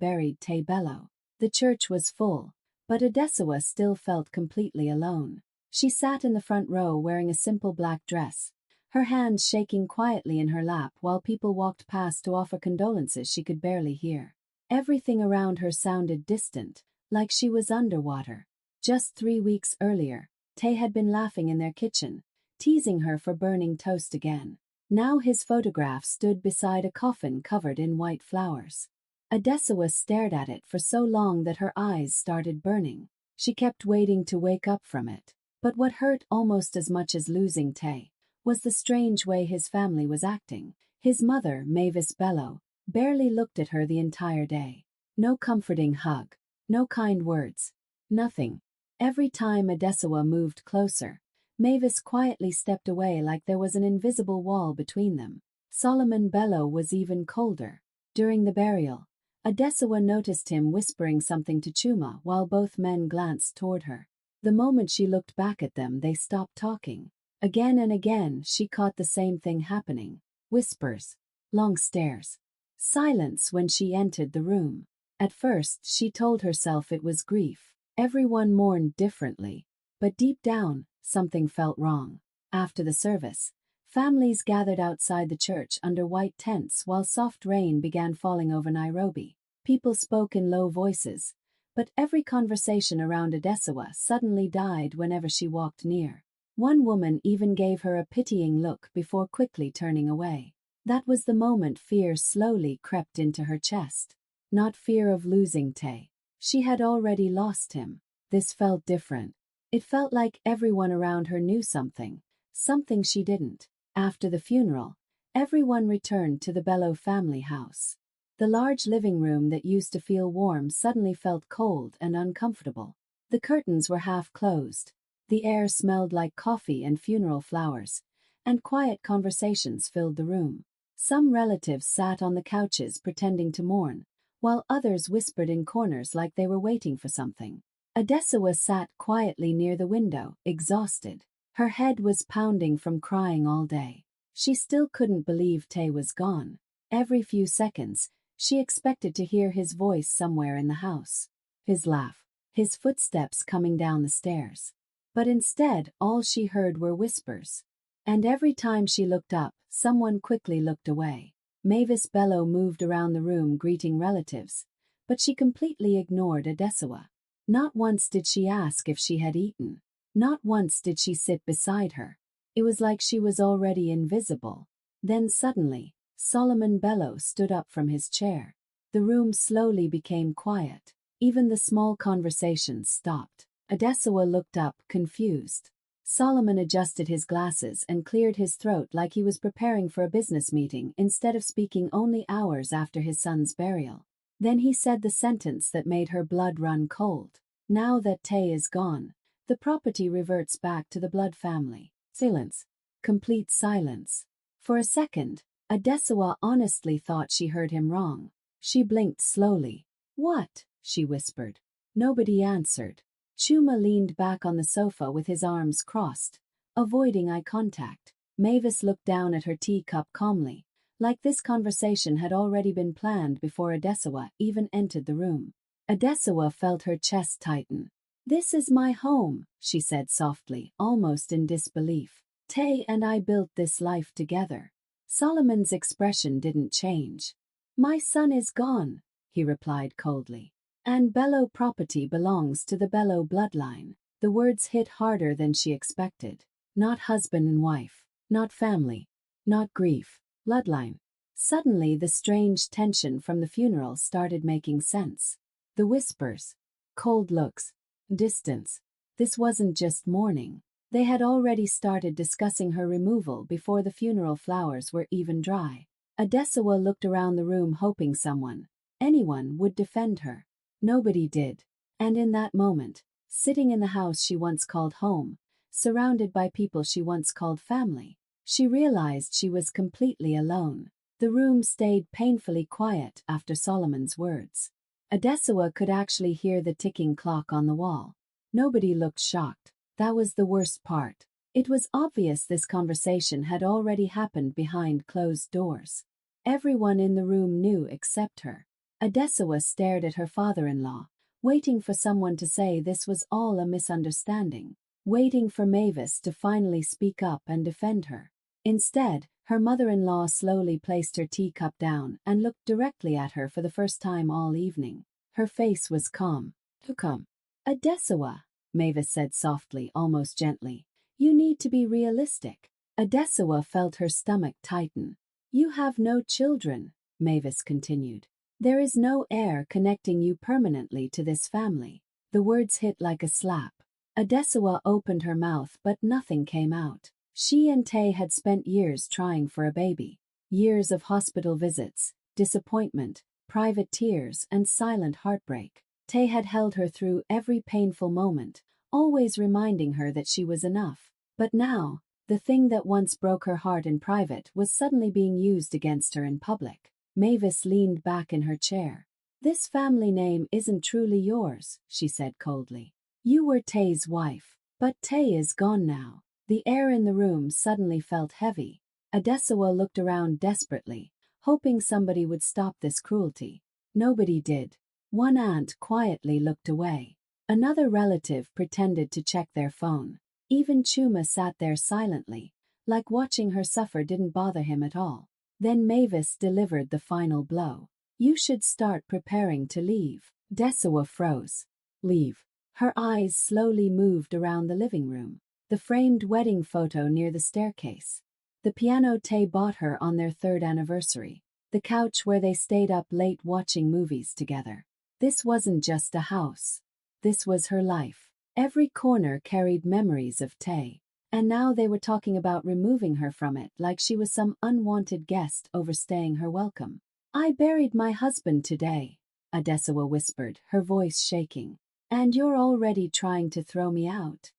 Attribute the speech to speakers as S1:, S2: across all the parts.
S1: buried Te Bello. The church was full, but Adesawa still felt completely alone. She sat in the front row wearing a simple black dress, her hands shaking quietly in her lap while people walked past to offer condolences she could barely hear. Everything around her sounded distant, like she was underwater. Just 3 weeks earlier, Te had been laughing in their kitchen, teasing her for burning toast again. Now his photograph stood beside a coffin covered in white flowers. Adesawa stared at it for so long that her eyes started burning. She kept waiting to wake up from it. But what hurt almost as much as losing Te was the strange way his family was acting. His mother, Mavis Bello, barely looked at her the entire day. No comforting hug, no kind words, nothing. Every time Adesawa moved closer, Mavis quietly stepped away like there was an invisible wall between them. Solomon Bello was even colder. During the burial, Adesawa noticed him whispering something to Chuma while both men glanced toward her. The moment she looked back at them, they stopped talking. Again and again, she caught the same thing happening. Whispers, long stares, silence when she entered the room. At first, she told herself it was grief. Everyone mourned differently, but deep down, something felt wrong. After the service, families gathered outside the church under white tents while soft rain began falling over Nairobi. People spoke in low voices, but every conversation around Adesawa suddenly died whenever she walked near. One woman even gave her a pitying look before quickly turning away. That was the moment fear slowly crept into her chest. Not fear of losing Te. She had already lost him. This felt different. It felt like everyone around her knew something she didn't. After the funeral, everyone returned to the Bello family house. The large living room that used to feel warm suddenly felt cold and uncomfortable. The curtains were half closed. The air smelled like coffee and funeral flowers, and quiet conversations filled the room. Some relatives sat on the couches pretending to mourn, while others whispered in corners like they were waiting for something. Adesawa sat quietly near the window, exhausted. Her head was pounding from crying all day. She still couldn't believe Te was gone. Every few seconds, she expected to hear his voice somewhere in the house. His laugh, his footsteps coming down the stairs. But instead, all she heard were whispers. And every time she looked up, someone quickly looked away. Mavis Bello moved around the room greeting relatives, but she completely ignored Adesawa. Not once did she ask if she had eaten. Not once did she sit beside her. It was like she was already invisible. Then suddenly, Solomon Bello stood up from his chair. The room slowly became quiet. Even the small conversations stopped. Adesawa looked up, confused. Solomon adjusted his glasses and cleared his throat like he was preparing for a business meeting instead of speaking only hours after his son's burial. Then he said the sentence that made her blood run cold. Now that Te is gone, the property reverts back to the Blood family. Silence. Complete silence. For a second, Adesawa honestly thought she heard him wrong. She blinked slowly. "What?" she whispered. Nobody answered. Chuma leaned back on the sofa with his arms crossed, avoiding eye contact. Mavis looked down at her teacup calmly, like this conversation had already been planned before Adesawa even entered the room. Adesawa felt her chest tighten. "This is my home," she said softly, almost in disbelief. "Te and I built this life together." Solomon's expression didn't change. "My son is gone," he replied coldly. "And Bello property belongs to the Bello bloodline." The words hit harder than she expected. Not husband and wife, not family, not grief, bloodline. Suddenly the strange tension from the funeral started making sense. The whispers, cold looks, distance. This wasn't just mourning. They had already started discussing her removal before the funeral flowers were even dry. Adesawa looked around the room hoping someone, anyone, would defend her. Nobody did. And in that moment, sitting in the house she once called home, surrounded by people she once called family, she realized she was completely alone. The room stayed painfully quiet after Solomon's words. Adesawa could actually hear the ticking clock on the wall. Nobody looked shocked. That was the worst part. It was obvious this conversation had already happened behind closed doors. Everyone in the room knew except her. Adesawa stared at her father-in-law, waiting for someone to say this was all a misunderstanding, waiting for Mavis to finally speak up and defend her. Instead, her mother-in-law slowly placed her teacup down and looked directly at her for the first time all evening. Her face was calm. Come. Adesawa, Mavis said softly, almost gently. You need to be realistic. Adesawa felt her stomach tighten. You have no children, Mavis continued. There is no heir connecting you permanently to this family. The words hit like a slap. Adesawa opened her mouth but nothing came out. She and Tay had spent years trying for a baby. Years of hospital visits, disappointment, private tears, and silent heartbreak. Tay had held her through every painful moment, always reminding her that she was enough. But now, the thing that once broke her heart in private was suddenly being used against her in public. Mavis leaned back in her chair. This family name isn't truly yours, she said coldly. You were Tay's wife, but Tay is gone now. The air in the room suddenly felt heavy. Adesawa looked around desperately, hoping somebody would stop this cruelty. Nobody did. One aunt quietly looked away. Another relative pretended to check their phone. Even Chuma sat there silently, like watching her suffer didn't bother him at all. Then Mavis delivered the final blow. You should start preparing to leave. Adesawa froze. Leave. Her eyes slowly moved around the living room. The framed wedding photo near the staircase. The piano Tay bought her on their 3rd anniversary. The couch where they stayed up late watching movies together. This wasn't just a house. This was her life. Every corner carried memories of Tay. And now they were talking about removing her from it like she was some unwanted guest overstaying her welcome. I buried my husband today, Adesawa whispered, her voice shaking. And you're already trying to throw me out.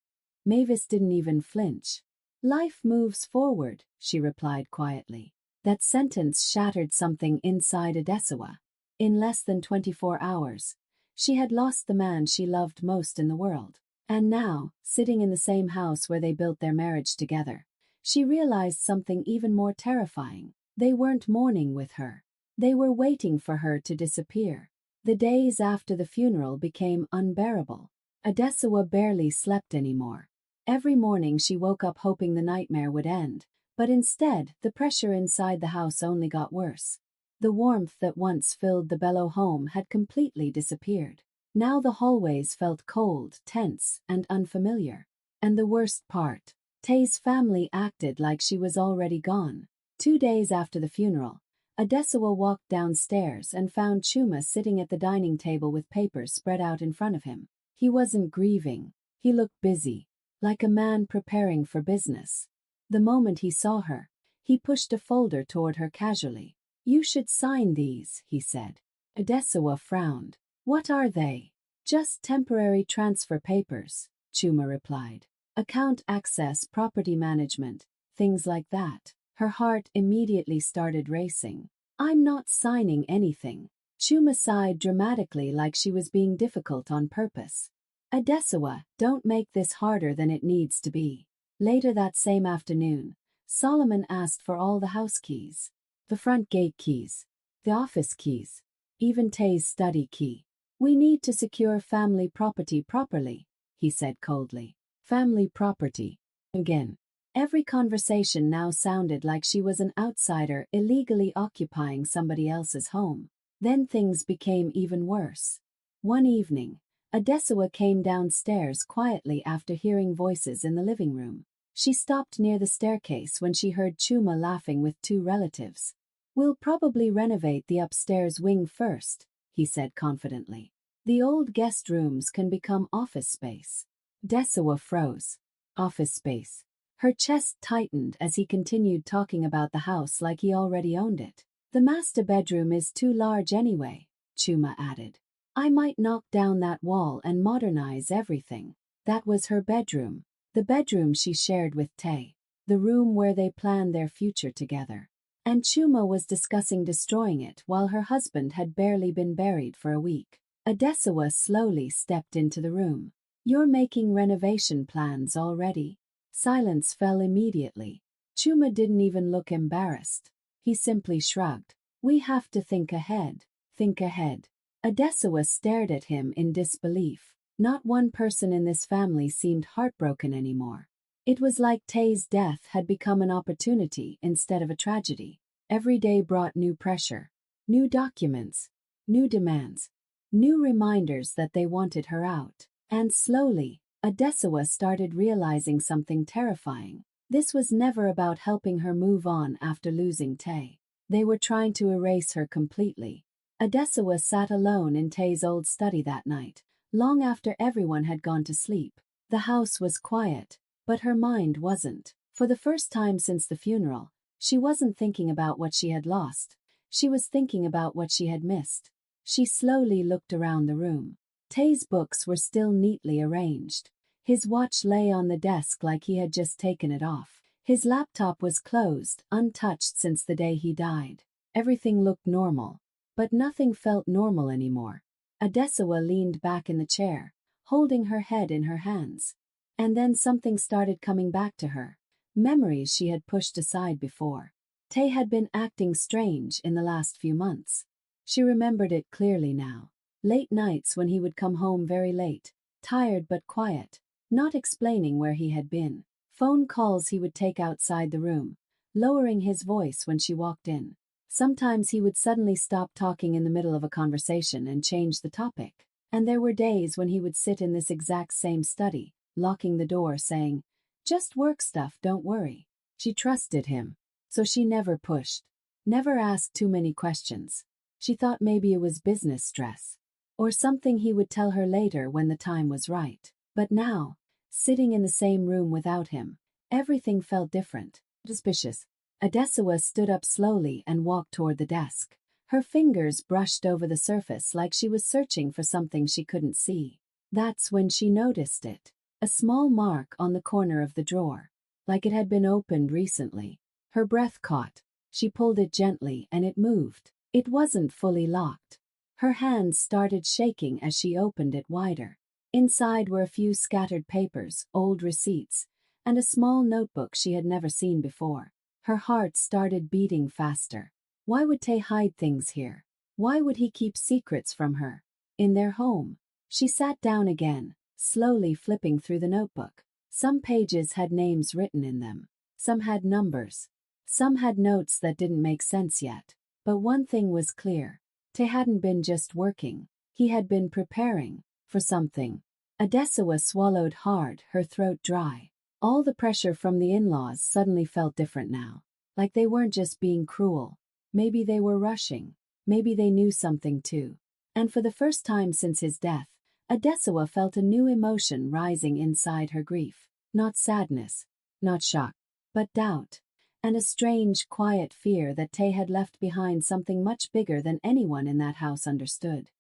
S1: Mavis didn't even flinch. Life moves forward, she replied quietly. That sentence shattered something inside Adesawa. In less than 24 hours, she had lost the man she loved most in the world. And now, sitting in the same house where they built their marriage together, she realized something even more terrifying. They weren't mourning with her. They were waiting for her to disappear. The days after the funeral became unbearable. Adesawa barely slept anymore. Every morning she woke up hoping the nightmare would end, but instead, the pressure inside the house only got worse. The warmth that once filled the Bello home had completely disappeared. Now the hallways felt cold, tense, and unfamiliar. And the worst part, Tay's family acted like she was already gone. 2 days after the funeral, Adesawa walked downstairs and found Chuma sitting at the dining table with papers spread out in front of him. He wasn't grieving. He looked busy, like a man preparing for business. The moment he saw her, he pushed a folder toward her casually. You should sign these, he said. Adesawa frowned. What are they? Just temporary transfer papers, Chuma replied. Account access, property management, things like that. Her heart immediately started racing. I'm not signing anything. Chuma sighed dramatically like she was being difficult on purpose. Adesawa, don't make this harder than it needs to be. Later that same afternoon, Solomon asked for all the house keys. The front gate keys. The office keys. Even Tay's study key. We need to secure family property properly, he said coldly. Family property. Again. Every conversation now sounded like she was an outsider illegally occupying somebody else's home. Then things became even worse. One evening, Adesawa came downstairs quietly after hearing voices in the living room. She stopped near the staircase when she heard Chuma laughing with 2 relatives. We'll probably renovate the upstairs wing first, he said confidently. The old guest rooms can become office space. Adesawa froze. Office space. Her chest tightened as he continued talking about the house like he already owned it. The master bedroom is too large anyway, Chuma added. I might knock down that wall and modernize everything. That was her bedroom. The bedroom she shared with Tay. The room where they planned their future together. And Chuma was discussing destroying it while her husband had barely been buried for a week. Adesawa slowly stepped into the room. You're making renovation plans already? Silence fell immediately. Chuma didn't even look embarrassed. He simply shrugged. We have to think ahead. Think ahead. Adesawa stared at him in disbelief. Not one person in this family seemed heartbroken anymore. It was like Tay's death had become an opportunity instead of a tragedy. Every day brought new pressure, new documents, new demands, new reminders that they wanted her out. And slowly, Adesawa started realizing something terrifying. This was never about helping her move on after losing Tay. They were trying to erase her completely. Adesawa sat alone in Tay's old study that night, long after everyone had gone to sleep. The house was quiet, but her mind wasn't. For the first time since the funeral, she wasn't thinking about what she had lost. She was thinking about what she had missed. She slowly looked around the room. Tay's books were still neatly arranged. His watch lay on the desk like he had just taken it off. His laptop was closed, untouched since the day he died. Everything looked normal, but nothing felt normal anymore. Adesawa leaned back in the chair, holding her head in her hands. And then something started coming back to her. Memories she had pushed aside before. Tay had been acting strange in the last few months. She remembered it clearly now. Late nights when he would come home very late, tired but quiet, not explaining where he had been. Phone calls he would take outside the room, lowering his voice when she walked in. Sometimes he would suddenly stop talking in the middle of a conversation and change the topic. And there were days when he would sit in this exact same study, locking the door, saying, "Just work stuff, don't worry." She trusted him, so she never pushed, never asked too many questions. She thought maybe it was business stress, or something he would tell her later when the time was right. But now, sitting in the same room without him, everything felt different, suspicious. Adesawa stood up slowly and walked toward the desk. Her fingers brushed over the surface like she was searching for something she couldn't see. That's when she noticed it. A small mark on the corner of the drawer, like it had been opened recently. Her breath caught. She pulled it gently and it moved. It wasn't fully locked. Her hands started shaking as she opened it wider. Inside were a few scattered papers, old receipts, and a small notebook she had never seen before. Her heart started beating faster. Why would Tay hide things here? Why would he keep secrets from her? In their home. She sat down again, slowly flipping through the notebook. Some pages had names written in them. Some had numbers. Some had notes that didn't make sense yet. But one thing was clear. Tay hadn't been just working. He had been preparing for something. Adesawa swallowed hard, her throat dry. All the pressure from the in-laws suddenly felt different now. Like they weren't just being cruel. Maybe they were rushing. Maybe they knew something too. And for the first time since his death, Adesawa felt a new emotion rising inside her: grief. Not sadness, not shock, but doubt. And a strange, quiet fear that Tay had left behind something much bigger than anyone in that house understood.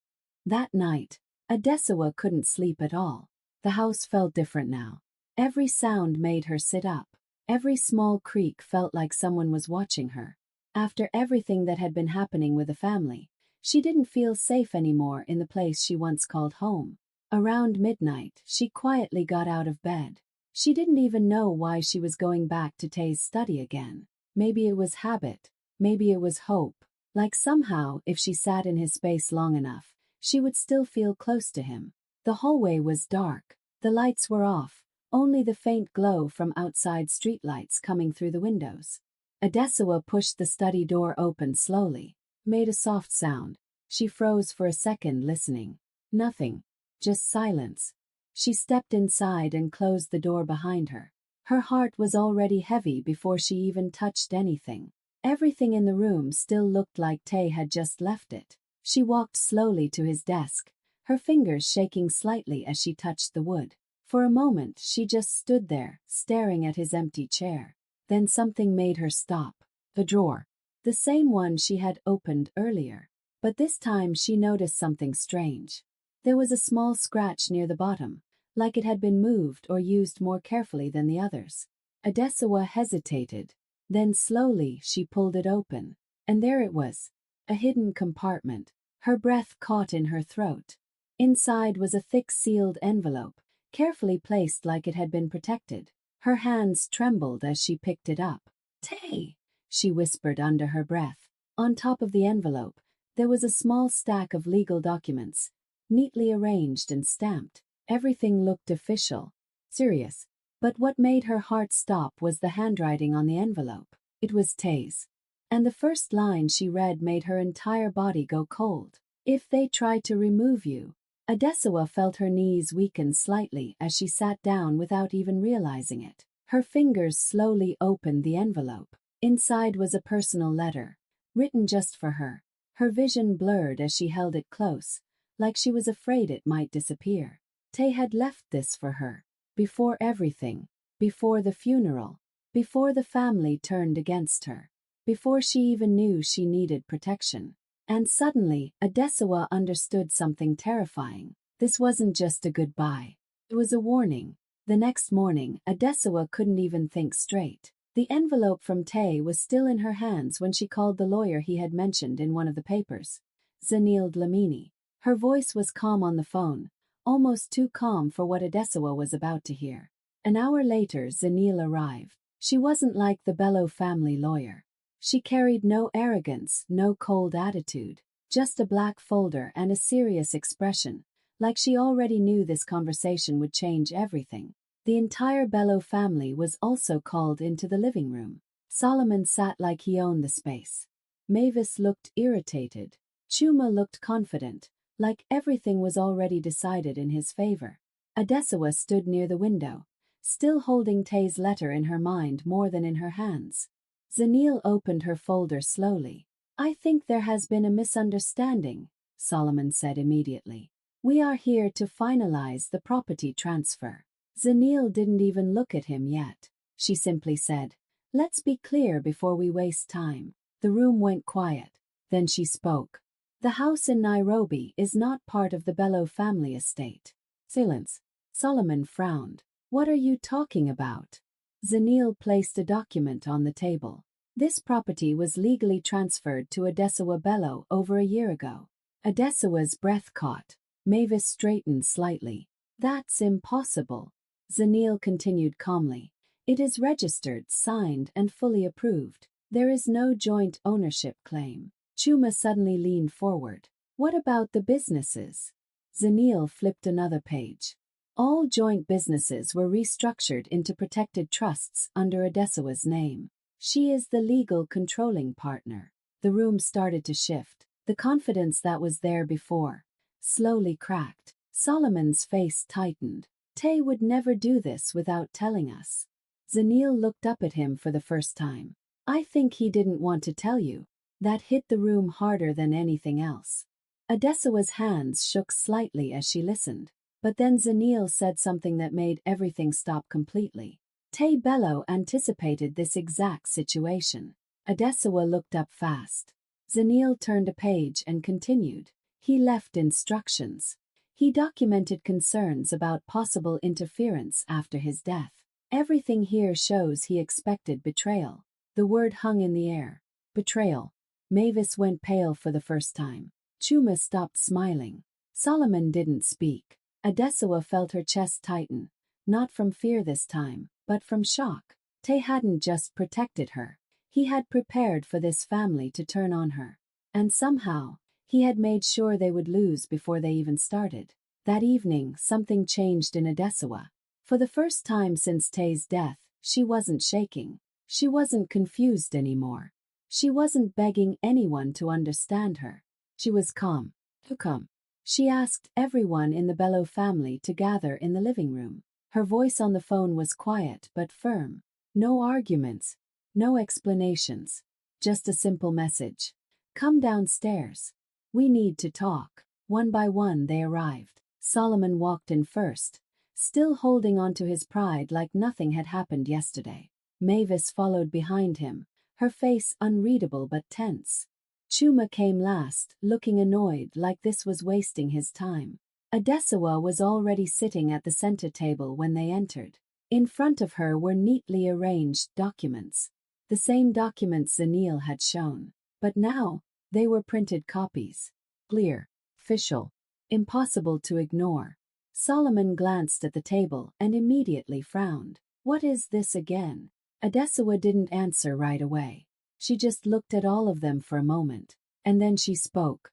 S1: That night, Adesawa couldn't sleep at all. The house felt different now. Every sound made her sit up. Every small creak felt like someone was watching her. After everything that had been happening with the family, she didn't feel safe anymore in the place she once called home. Around midnight, she quietly got out of bed. She didn't even know why she was going back to Tay's study again. Maybe it was habit. Maybe it was hope. Like somehow, if she sat in his space long enough, she would still feel close to him. The hallway was dark. The lights were off. Only the faint glow from outside streetlights coming through the windows. Adesawa pushed the study door open slowly, made a soft sound. She froze for a second, listening. Nothing. Just silence. She stepped inside and closed the door behind her. Her heart was already heavy before she even touched anything. Everything in the room still looked like Tay had just left it. She walked slowly to his desk, her fingers shaking slightly as she touched the wood. For a moment, she just stood there, staring at his empty chair. Then something made her stop. The drawer. The same one she had opened earlier. But this time she noticed something strange. There was a small scratch near the bottom, like it had been moved or used more carefully than the others. Adesawa hesitated. Then slowly she pulled it open. And there it was. A hidden compartment. Her breath caught in her throat. Inside was a thick sealed envelope, carefully placed like it had been protected. Her hands trembled as she picked it up. "Tay," she whispered under her breath. On top of the envelope, There was a small stack of legal documents, neatly arranged and stamped. Everything looked official, serious. But what made her heart stop was the handwriting on the envelope. It was Tay's. And the first line she read made her entire body go cold. If they try to remove you. Adesawa felt her knees weaken slightly as she sat down without even realizing it. Her fingers slowly opened the envelope. Inside was a personal letter, written just for her. Her vision blurred as she held it close, like she was afraid it might disappear. Tay had left this for her. Before everything. Before the funeral. Before the family turned against her. Before she even knew she needed protection. And suddenly, Adesawa understood something terrifying. This wasn't just a goodbye. It was a warning. The next morning, Adesawa couldn't even think straight. The envelope from Tay was still in her hands when she called the lawyer he had mentioned in one of the papers. Zanil Dlamini. Her voice was calm on the phone, almost too calm for what Adesawa was about to hear. An hour later, Zanil arrived. She wasn't like the Bello family lawyer. She carried no arrogance, no cold attitude, just a black folder and a serious expression, like she already knew this conversation would change everything. The entire Bello family was also called into the living room. Solomon sat like he owned the space. Mavis looked irritated. Chuma looked confident, like everything was already decided in his favor. Adesawa stood near the window, still holding Tay's letter in her mind more than in her hands. Zanil opened her folder slowly. I think there has been a misunderstanding, Solomon said immediately. We are here to finalize the property transfer. Zanil didn't even look at him yet. She simply said, let's be clear before we waste time. The room went quiet. Then she spoke. The house in Nairobi is not part of the Bello family estate. Silence. Solomon frowned. What are you talking about? Zanil placed a document on the table. This property was legally transferred to Adesawa Bello over a year ago. Adesawa's breath caught. Mavis straightened slightly. That's impossible. Zanil continued calmly. It is registered, signed, and fully approved. There is no joint ownership claim. Chuma suddenly leaned forward. What about the businesses? Zanil flipped another page. All joint businesses were restructured into protected trusts under Adesawa's name. She is the legal controlling partner. The room started to shift. The confidence that was there before slowly cracked. Solomon's face tightened. Tay would never do this without telling us. Zanil looked up at him for the first time. I think he didn't want to tell you. That hit the room harder than anything else. Adesawa's hands shook slightly as she listened. But then Zanil said something that made everything stop completely. Tay Bello anticipated this exact situation. Adesawa looked up fast. Zanil turned a page and continued. He left instructions. He documented concerns about possible interference after his death. Everything here shows he expected betrayal. The word hung in the air. Betrayal. Mavis went pale for the first time. Chuma stopped smiling. Solomon didn't speak. Adesawa felt her chest tighten, not from fear this time, but from shock. Tay hadn't just protected her. He had prepared for this family to turn on her. And somehow, he had made sure they would lose before they even started. That evening, something changed in Adesawa. For the first time since Tay's death, she wasn't shaking. She wasn't confused anymore. She wasn't begging anyone to understand her. She was calm. To come. She asked everyone in the Bello family to gather in the living room. Her voice on the phone was quiet but firm. No arguments, no explanations, just a simple message. Come downstairs. We need to talk. One by one they arrived. Solomon walked in first, still holding on to his pride like nothing had happened yesterday. Mavis followed behind him, her face unreadable but tense. Chuma came last, looking annoyed like this was wasting his time. Adesawa was already sitting at the center table when they entered. In front of her were neatly arranged documents. The same documents Zanil had shown. But now, they were printed copies. Clear, official, impossible to ignore. Solomon glanced at the table and immediately frowned. What is this again? Adesawa didn't answer right away. She just looked at all of them for a moment. And then she spoke.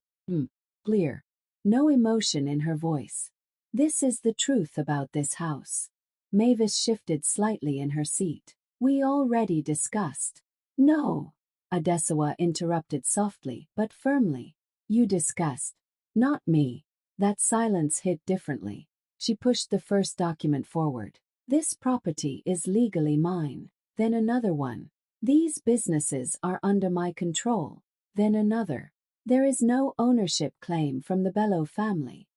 S1: Clear. No emotion in her voice. This is the truth about this house. Mavis shifted slightly in her seat. We already discussed. No. Adesawa interrupted softly but firmly. You discussed. Not me. That silence hit differently. She pushed the first document forward. This property is legally mine. Then another one. These businesses are under my control. Then another. There is no ownership claim from the Bello family.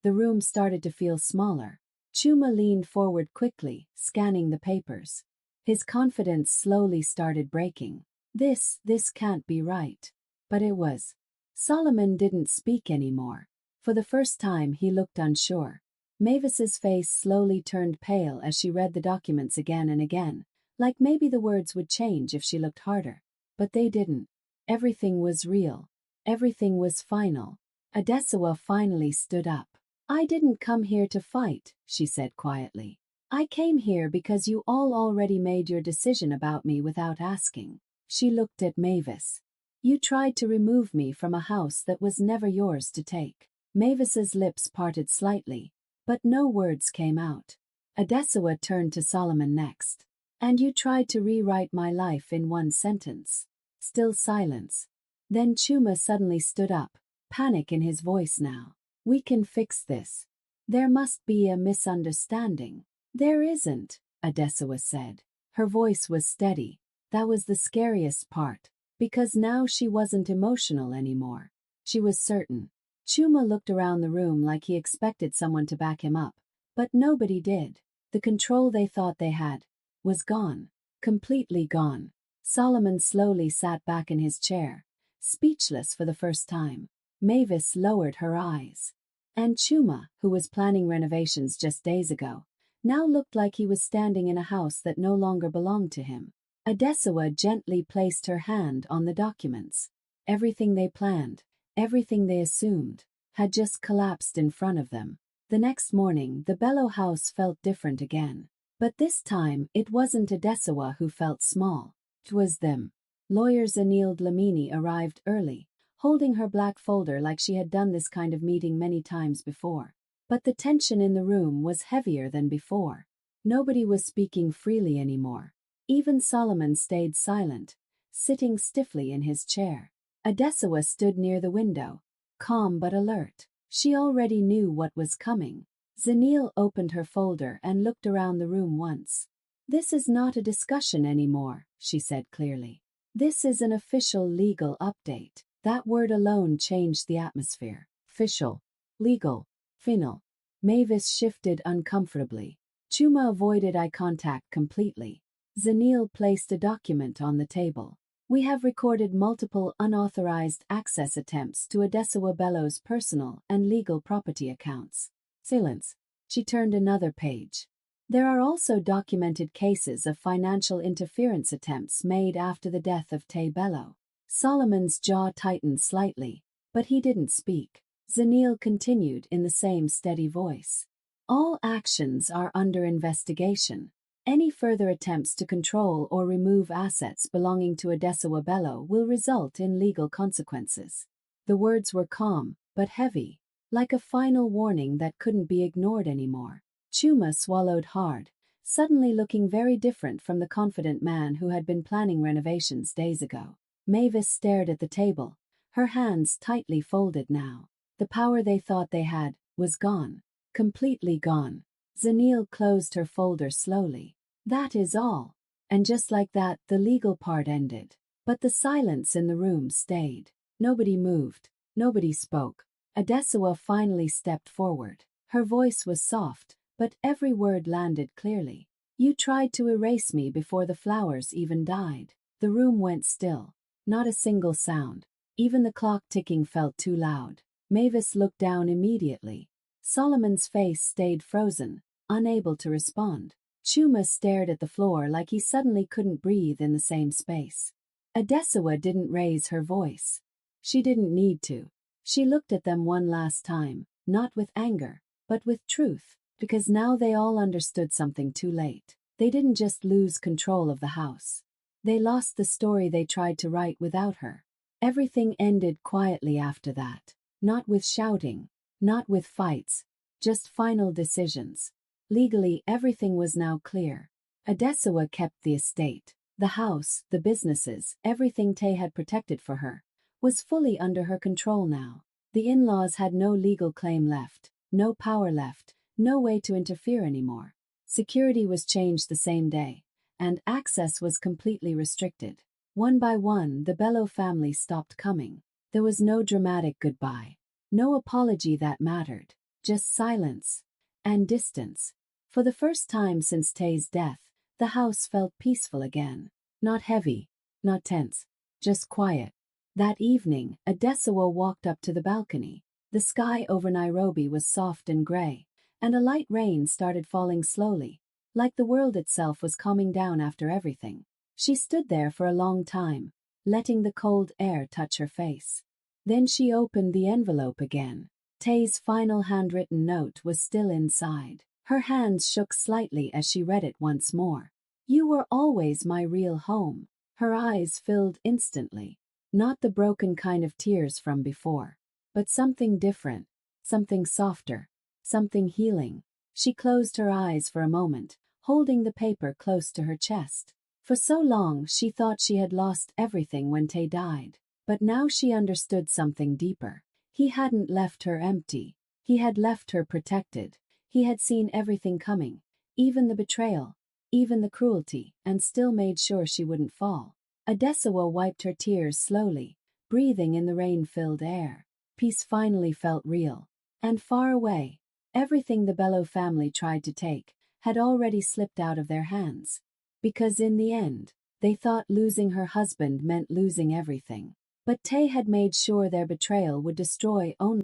S1: The room started to feel smaller. Chuma leaned forward quickly, scanning the papers. His confidence slowly started breaking. This can't be right. But it was. Solomon didn't speak anymore. For the first time he looked unsure. Mavis's face slowly turned pale as she read the documents again and again, like maybe the words would change if she looked harder. But they didn't. Everything was real. Everything was final. Adesawa finally stood up. I didn't come here to fight, she said quietly. I came here because you all already made your decision about me without asking. She looked at Mavis. You tried to remove me from a house that was never yours to take. Mavis's lips parted slightly, but no words came out. Adesawa turned to Solomon next. And you tried to rewrite my life in one sentence. Still silence. Then Chuma suddenly stood up, panic in his voice now. We can fix this. There must be a misunderstanding. There isn't, Adesawa said. Her voice was steady. That was the scariest part, because now she wasn't emotional anymore. She was certain. Chuma looked around the room like he expected someone to back him up, but nobody did. The control they thought they had was gone. Completely gone. Solomon slowly sat back in his chair, speechless for the first time. Mavis lowered her eyes. And Chuma, who was planning renovations just days ago, now looked like he was standing in a house that no longer belonged to him. Adesawa gently placed her hand on the documents. Everything they planned, everything they assumed, had just collapsed in front of them. The next morning, the Bello house felt different again. But this time, it wasn't Adesawa who felt small. It was them. Lawyer Zanil Dlamini arrived early, holding her black folder like she had done this kind of meeting many times before. But the tension in the room was heavier than before. Nobody was speaking freely anymore. Even Solomon stayed silent, sitting stiffly in his chair. Adesawa stood near the window, calm but alert. She already knew what was coming. Zanil opened her folder and looked around the room once. This is not a discussion anymore, she said clearly. This is an official legal update. That word alone changed the atmosphere. Official. Legal. Final. Mavis shifted uncomfortably. Chuma avoided eye contact completely. Zanil placed a document on the table. We have recorded multiple unauthorized access attempts to Adesawa Bello's personal and legal property accounts. Silence. She turned another page. There are also documented cases of financial interference attempts made after the death of Tay Bello. Solomon's jaw tightened slightly, but he didn't speak. Zanil continued in the same steady voice. All actions are under investigation. Any further attempts to control or remove assets belonging to Adesawa Bello will result in legal consequences. The words were calm, but heavy, like a final warning that couldn't be ignored anymore. Chuma swallowed hard, suddenly looking very different from the confident man who had been planning renovations days ago. Mavis stared at the table, her hands tightly folded now. The power they thought they had was gone. Completely gone. Zanil closed her folder slowly. That is all. And just like that, the legal part ended. But the silence in the room stayed. Nobody moved. Nobody spoke. Adesawa finally stepped forward. Her voice was soft, but every word landed clearly. You tried to erase me before the flowers even died. The room went still. Not a single sound. Even the clock ticking felt too loud. Mavis looked down immediately. Solomon's face stayed frozen, unable to respond. Chuma stared at the floor like he suddenly couldn't breathe in the same space. Adesawa didn't raise her voice. She didn't need to. She looked at them one last time, not with anger, but with truth, because now they all understood something too late. They didn't just lose control of the house. They lost the story they tried to write without her. Everything ended quietly after that. Not with shouting, not with fights, just final decisions. Legally, everything was now clear. Adesawa kept the estate, the house, the businesses, everything Tay had protected for her, was fully under her control now. The in-laws had no legal claim left, no power left, no way to interfere anymore. Security was changed the same day, and access was completely restricted. One by one, the Bello family stopped coming. There was no dramatic goodbye, no apology that mattered, just silence and distance. For the first time since Tay's death, the house felt peaceful again. Not heavy, not tense, just quiet. That evening, Adesawa walked up to the balcony. The sky over Nairobi was soft and gray, and a light rain started falling slowly, like the world itself was calming down after everything. She stood there for a long time, letting the cold air touch her face. Then she opened the envelope again. Tay's final handwritten note was still inside. Her hands shook slightly as she read it once more. "You were always my real home." Her eyes filled instantly. Not the broken kind of tears from before, but something different, something softer, something healing. She closed her eyes for a moment, holding the paper close to her chest. For so long she thought she had lost everything when Tay died, but now she understood something deeper. He hadn't left her empty. He had left her protected. He had seen everything coming, even the betrayal, even the cruelty, and still made sure she wouldn't fall. Adesawa wiped her tears slowly, breathing in the rain-filled air. Peace finally felt real. And far away, everything the Bello family tried to take had already slipped out of their hands. Because in the end, they thought losing her husband meant losing everything. But Tay had made sure their betrayal would destroy only